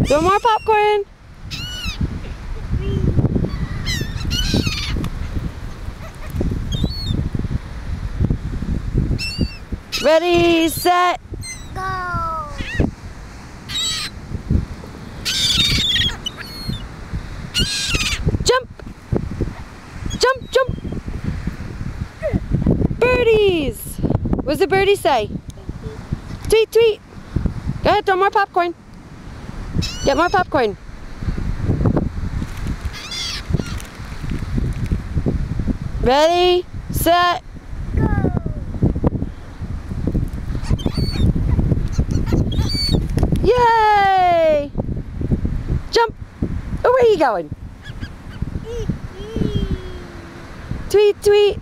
No more popcorn. Ready, set, Go! jump. Jump, jump. Birdies. What does the birdie say? Tweet, tweet. Go ahead, throw more popcorn. Get more popcorn. Ready, set, Go! yay! Jump. Oh, where are you going? Tweet, tweet.